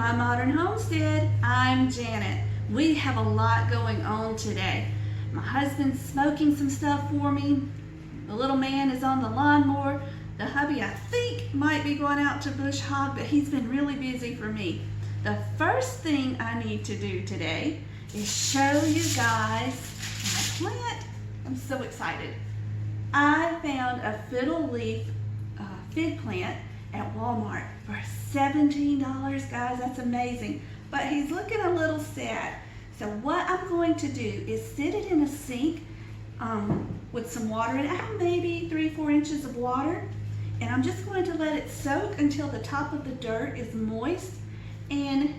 My Modern Homestead. I'm Janet. We have a lot going on today. My husband's smoking some stuff for me. The little man is on the lawnmower. The hubby, I think, might be going out to bush hog, but he's been really busy for me. The first thing I need to do today is show you guys my plant. I'm so excited. I found a fiddle leaf fig plant at Walmart for $17, guys. That's amazing. But he's looking a little sad. So what I'm going to do is sit it in a sink with some water in it. I have maybe 3-4 inches of water, and I'm just going to let it soak until the top of the dirt is moist, and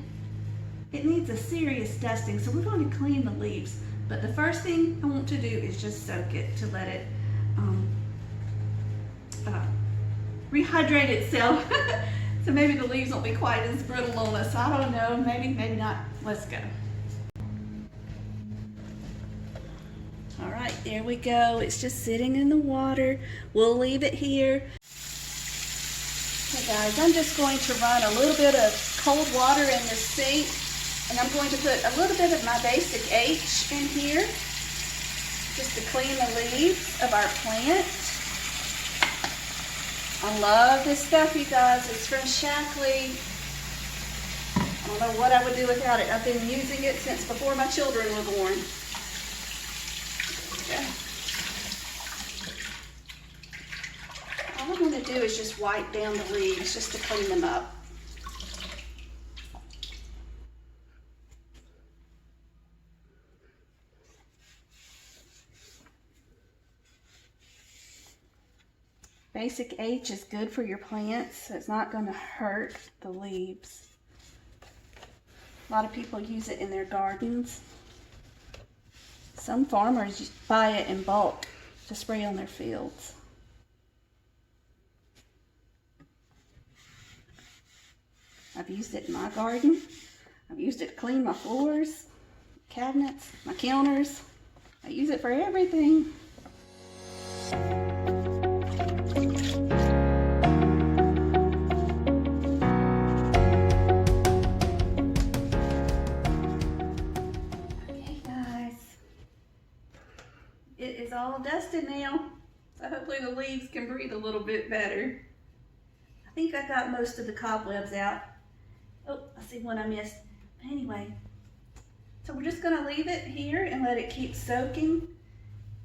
it needs a serious dusting. So we're going to clean the leaves. But the first thing I want to do is just soak it to let it rehydrate itself. So maybe the leaves won't be quite as brittle on us. I don't know, maybe not. Let's go. All right, there we go. It's just sitting in the water. We'll leave it here. Okay guys, I'm just going to run a little bit of cold water in the sink, and I'm going to put a little bit of my Basic H in here just to clean the leaves of our plant. I love this stuff, you guys. It's from Shackley. I don't know what I would do without it. I've been using it since before my children were born. Okay. All I'm going to do is just wipe down the leaves just to clean them up. Basic H is good for your plants, so it's not going to hurt the leaves. A lot of people use it in their gardens. Some farmers buy it in bulk to spray on their fields. I've used it in my garden. I've used it to clean my floors, cabinets, my counters. I use it for everything. It is all dusted now, so hopefully the leaves can breathe a little bit better. I think I got most of the cobwebs out. Oh, I see one I missed. But anyway, so we're just gonna leave it here and let it keep soaking.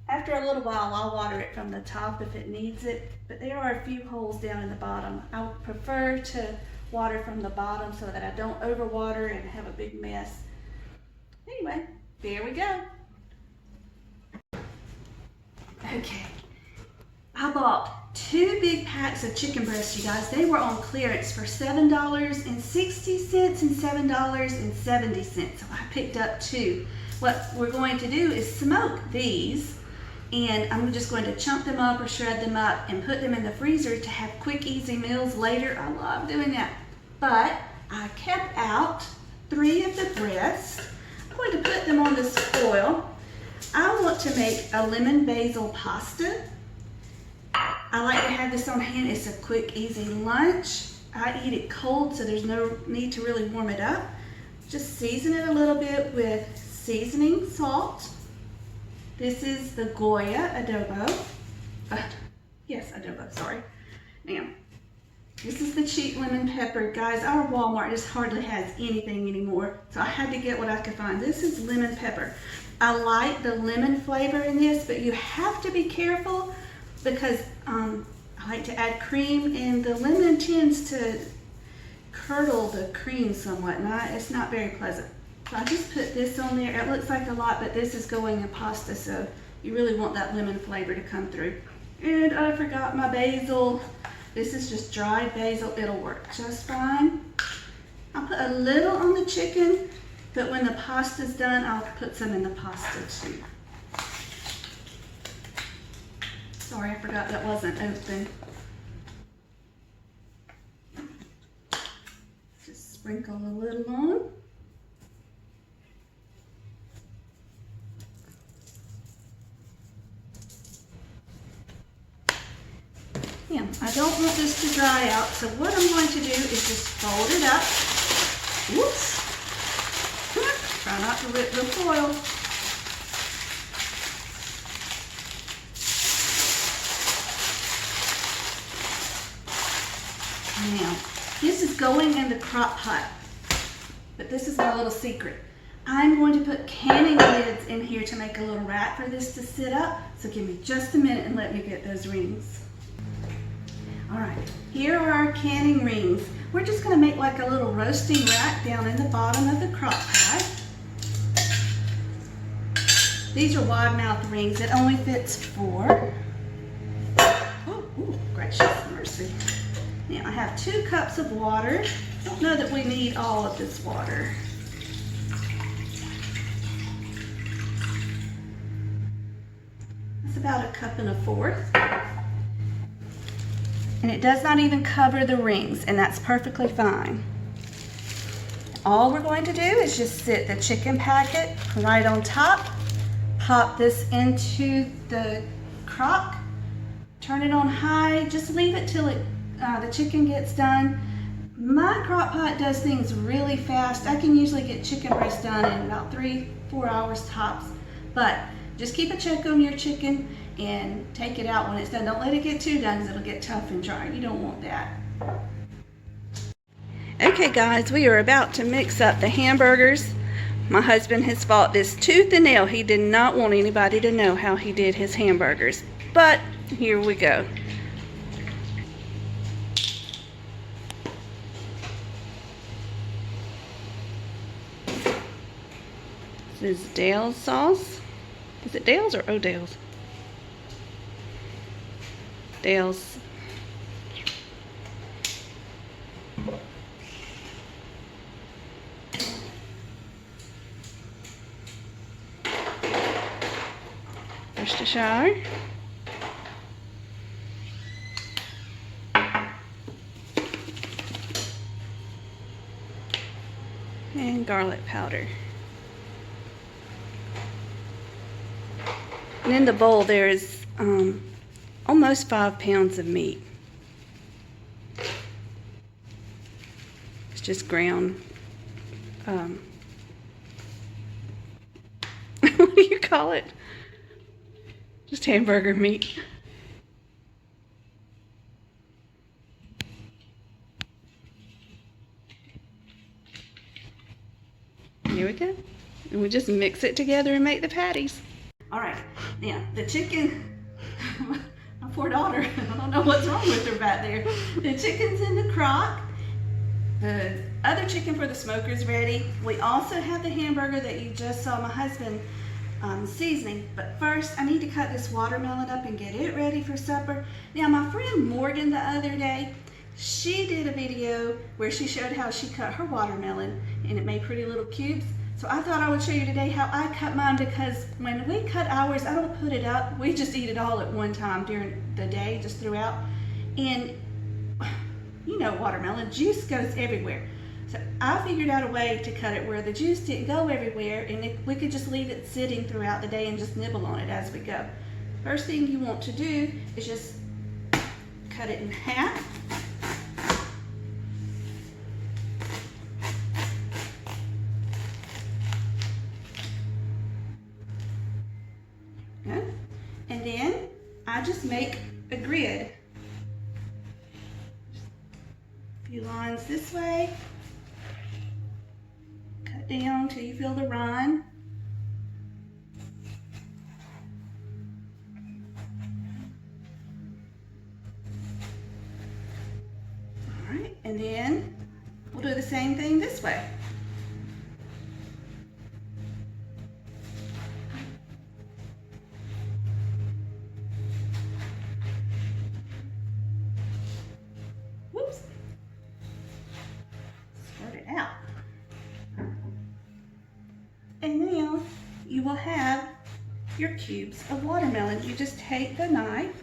After a little while, I'll water it from the top if it needs it, but there are a few holes down in the bottom. I would prefer to water from the bottom so that I don't overwater and have a big mess. Anyway, there we go. Okay, I bought 2 big packs of chicken breasts, you guys. They were on clearance for $7.60 and $7.70. So I picked up 2. What we're going to do is smoke these, and I'm just going to chunk them up or shred them up and put them in the freezer to have quick, easy meals later. I love doing that. But I kept out 3 of the breasts. I'm going to put them on this foil. I want to make a lemon basil pasta. I like to have this on hand. It's a quick, easy lunch. I eat it cold, so there's no need to really warm it up. Just season it a little bit with seasoning salt. This is the Goya adobo. Yes, adobo, sorry. Now, this is the cheap lemon pepper. Guys, our Walmart just hardly has anything anymore, so I had to get what I could find. This is lemon pepper. I like the lemon flavor in this, but you have to be careful because I like to add cream, and the lemon tends to curdle the cream somewhat, and it's not very pleasant. So I just put this on there. It looks like a lot, but this is going in pasta, so you really want that lemon flavor to come through. And I forgot my basil. This is just dried basil. It'll work just fine. I'll put a little on the chicken, but when the pasta's done, I'll put some in the pasta too. Sorry, I forgot that wasn't open. Just sprinkle a little on. Yeah, I don't want this to dry out, so what I'm going to do is just fold it up Whoops. Try not to rip the foil. Now, this is going in the crock pot, but this is my little secret. I'm going to put canning lids in here to make a little rack for this to sit up. So give me just a minute and let me get those rings. All right, here are our canning rings. We're just gonna make like a little roasting rack down in the bottom of the crock pot. These are wide mouth rings. It only fits 4. Oh, ooh, gracious mercy. Now I have 2 cups of water. Don't know that we need all of this water. That's about 1 1/4 cups. And it does not even cover the rings, and that's perfectly fine. All we're going to do is just sit the chicken packet right on top, pop this into the crock, turn it on high, just leave it till the chicken gets done. My crock pot does things really fast. I can usually get chicken breast done in about 3-4 hours tops, but just keep a check on your chicken and take it out when it's done. Don't let it get too done because it'll get tough and dry. You don't want that. Okay guys, we are about to mix up the hamburgers. My husband has fought this tooth and nail. He did not want anybody to know how he did his hamburgers, but here we go. This is Dale's sauce. Is it Dale's or O'Dale's? Dale's. Worcestershire. And garlic powder. And in the bowl there is almost 5 pounds of meat. It's just ground, what do you call it? Just hamburger meat. Here we go. And we just mix it together and make the patties. All right, now the chicken, my poor daughter, I don't know what's wrong with her back there. The chicken's in the crock. The other chicken for the smoker is ready. We also have the hamburger that you just saw my husband seasoning. But first, I need to cut this watermelon up and get it ready for supper. Now, my friend Morgan the other day, she did a video where she showed how she cut her watermelon and it made pretty little cubes. So I thought I would show you today how I cut mine, because when we cut ours, I don't put it up. We just eat it all at one time during the day, just throughout. And you know, watermelon juice goes everywhere. So I figured out a way to cut it where the juice didn't go everywhere, and we could just leave it sitting throughout the day and just nibble on it as we go. First thing you want to do is just cut it in half. And then I just make a grid. A few lines this way. Cut down till you feel the rind. All right, and then we'll do the same thing this way. And now you will have your cubes of watermelon. You just take the knife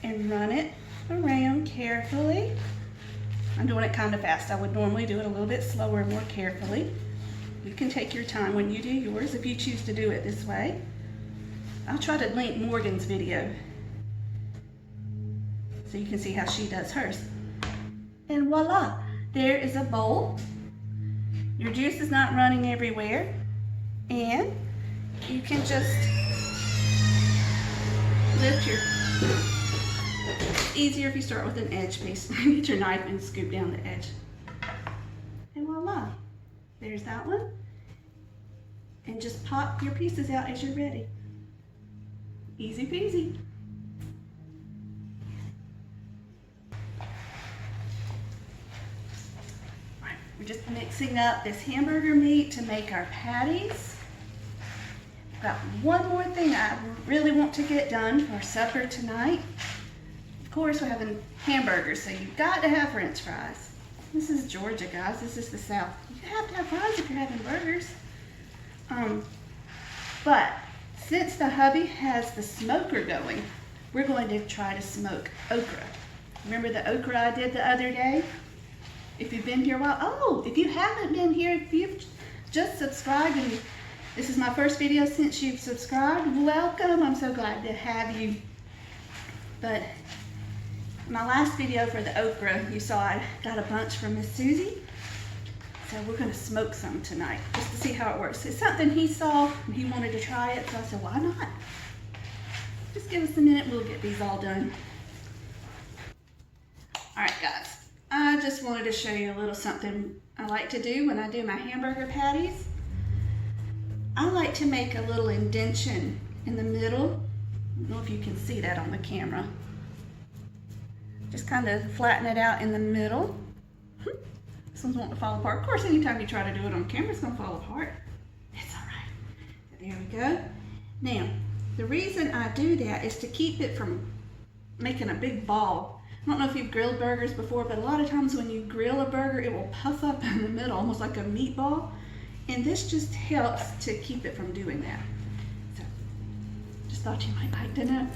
and run it around carefully. I'm doing it kind of fast. I would normally do it a little bit slower and more carefully. You can take your time when you do yours if you choose to do it this way. I'll try to link Morgan's video so you can see how she does hers. And voila, there is a bowl. Your juice is not running everywhere, and you can just lift your, it's easier if you start with an edge piece. Get your knife and scoop down the edge. And voila, there's that one. And just pop your pieces out as you're ready. Easy peasy. Right, we're just mixing up this hamburger meat to make our patties. Got one more thing I really want to get done for supper tonight. Of course, we're having hamburgers, so you've got to have French fries. This is Georgia, guys. This is the South. You have to have fries if you're having burgers. But since the hubby has the smoker going, we're going to try to smoke okra. Remember the okra I did the other day? If you've been here a while, oh, if you haven't been here, if you've just subscribed and this is my first video since you've subscribed, welcome. I'm so glad to have you. But my last video for the okra, you saw I got a bunch from Miss Susie. So we're gonna smoke some tonight, just to see how it works. It's something he saw, and he wanted to try it, so I said, why not? Just give us a minute, we'll get these all done. All right, guys, I just wanted to show you a little something I like to do when I do my hamburger patties. I like to make a little indentation in the middle. I don't know if you can see that on the camera. Just kind of flatten it out in the middle. This one's wanting to fall apart. Of course, anytime you try to do it on camera, it's gonna fall apart. It's all right. So there we go. Now, the reason I do that is to keep it from making a big ball. I don't know if you've grilled burgers before, but a lot of times when you grill a burger, it will puff up in the middle, almost like a meatball. And this just helps to keep it from doing that. So, just thought you might like to know.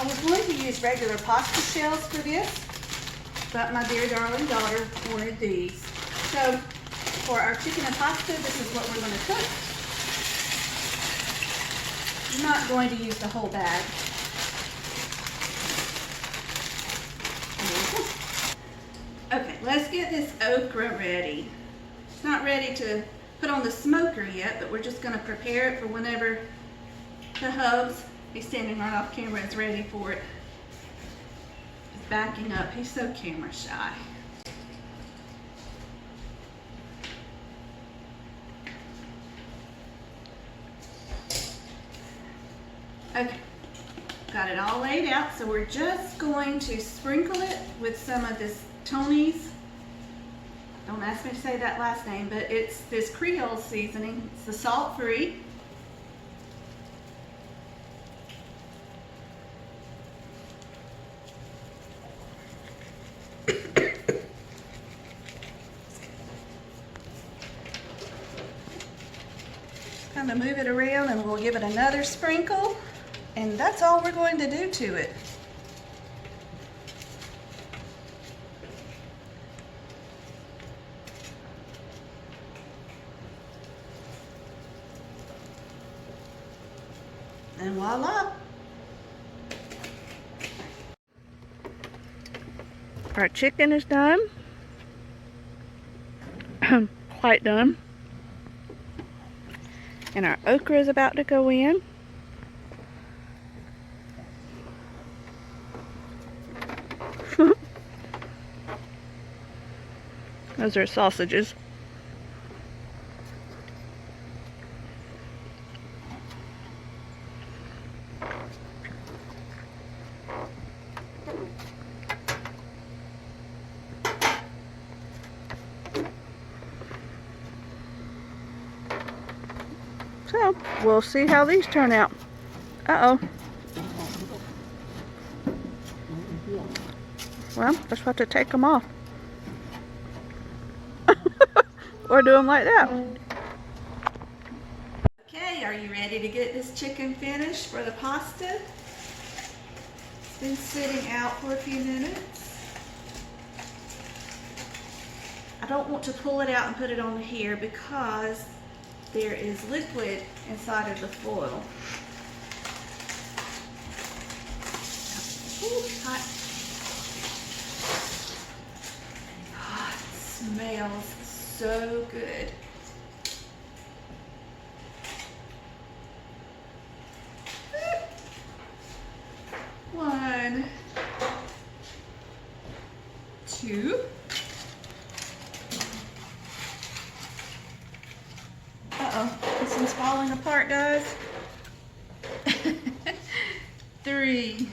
I was going to use regular pasta shells for this, but my dear darling daughter wanted these. So for our chicken and pasta, this is what we're going to cook. I'm not going to use the whole bag. Okay, let's get this okra ready. It's not ready to put on the smoker yet, but we're just going to prepare it for whenever the hubs, he's standing right off camera, is ready for it. He's backing up. He's so camera shy. Okay, got it all laid out, so we're just going to sprinkle it with some of this Tony's, don't ask me to say that last name, but it's this Creole seasoning. It's the salt-free. Kind of move it around and we'll give it another sprinkle, and that's all we're going to do to it. And voila! Our chicken is done. Quite done. And our okra is about to go in. Those are sausages. So, we'll see how these turn out. Uh-oh. Well, let's have to take them off. or do them like that. Okay, are you ready to get this chicken finished for the pasta? It's been sitting out for a few minutes. I don't want to pull it out and put it on here because there is liquid inside of the foil. Ooh, hot. Oh, it smells so good. One, two. Uh-oh, this one's falling apart, guys. 3.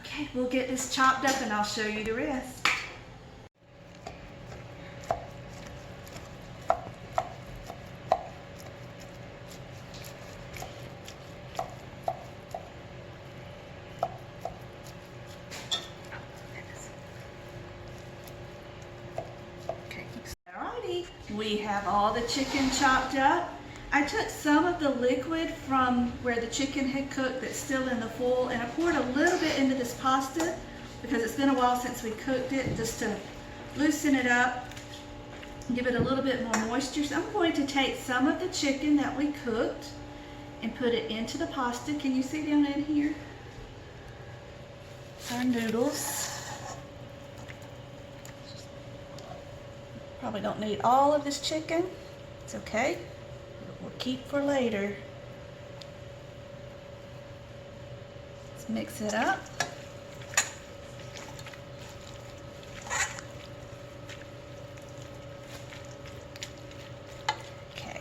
Okay, we'll get this chopped up and I'll show you the rest. We have all the chicken chopped up. I took some of the liquid from where the chicken had cooked that's still in the foil, and I poured a little bit into this pasta because it's been a while since we cooked it, just to loosen it up, give it a little bit more moisture. So I'm going to take some of the chicken that we cooked and put it into the pasta. Can you see down in here? Our noodles. Probably don't need all of this chicken. It's okay. We'll keep for later. Let's mix it up. Okay.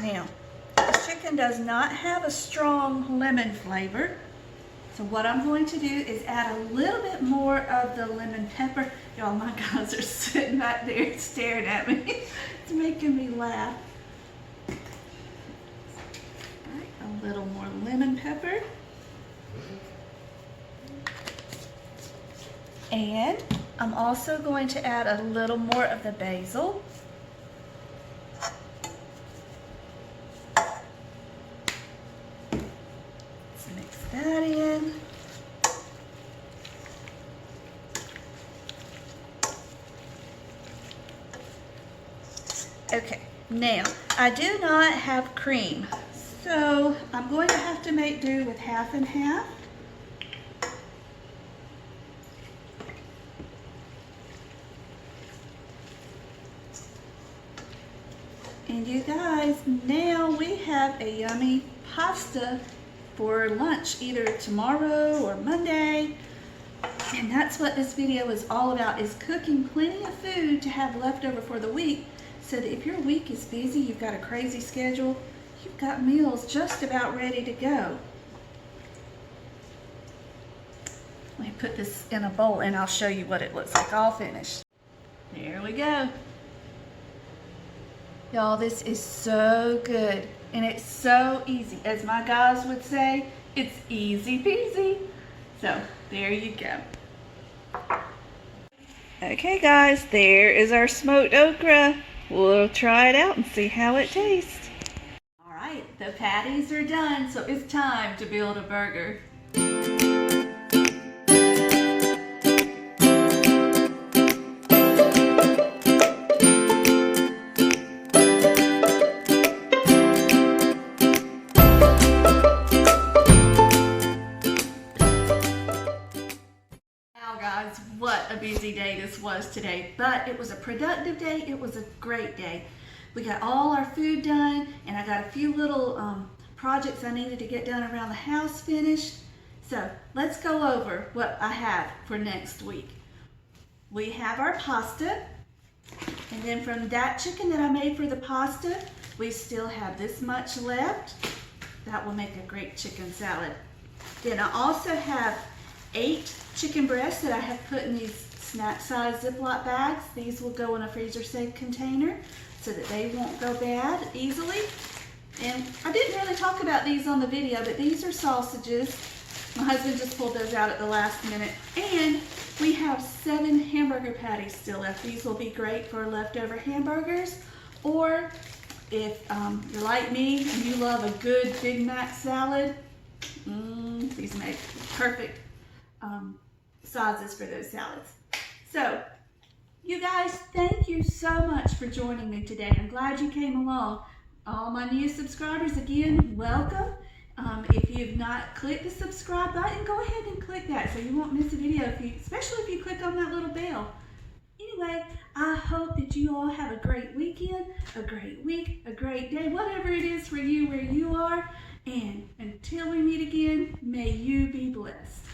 Now, this chicken does not have a strong lemon flavor. So what I'm going to do is add a little bit more of the lemon pepper. Y'all, my guys are sitting back there staring at me. It's making me laugh. All right, a little more lemon pepper. And I'm also going to add a little more of the basil. Let's mix that in. Okay, now I do not have cream, so I'm going to have to make do with half and half. And you guys, now we have a yummy pasta for lunch, either tomorrow or Monday. And that's what this video is all about, is cooking plenty of food to have leftover for the week, so that if your week is busy, you've got a crazy schedule, you've got meals just about ready to go. Let me put this in a bowl and I'll show you what it looks like all finished. There we go. Y'all, this is so good and it's so easy. As my guys would say, it's easy peasy. So there you go. Okay guys, there is our smoked okra. We'll try it out and see how it tastes. All right, the patties are done, so it's time to build a burger. What a busy day this was today, but it was a productive day. It was a great day. We got all our food done, and I got a few little projects I needed to get done around the house finished. So let's go over what I have for next week. We have our pasta, and then from that chicken that I made for the pasta, we still have this much left. That will make a great chicken salad. Then I also have 8 chicken breasts that I have put in these snack size Ziploc bags. These will go in a freezer safe container so that they won't go bad easily. And I didn't really talk about these on the video, but these are sausages. My husband just pulled those out at the last minute. And we have 7 hamburger patties still left. These will be great for leftover hamburgers, or if you're like me and you love a good Big Mac salad, these make perfect sauces for those salads. So, you guys, thank you so much for joining me today. I'm glad you came along. All my new subscribers, again, welcome. If you've not clicked the subscribe button, go ahead and click that so you won't miss a video, especially if you click on that little bell. Anyway, I hope that you all have a great weekend, a great week, a great day, whatever it is for you where you are. And until we meet again, may you be blessed.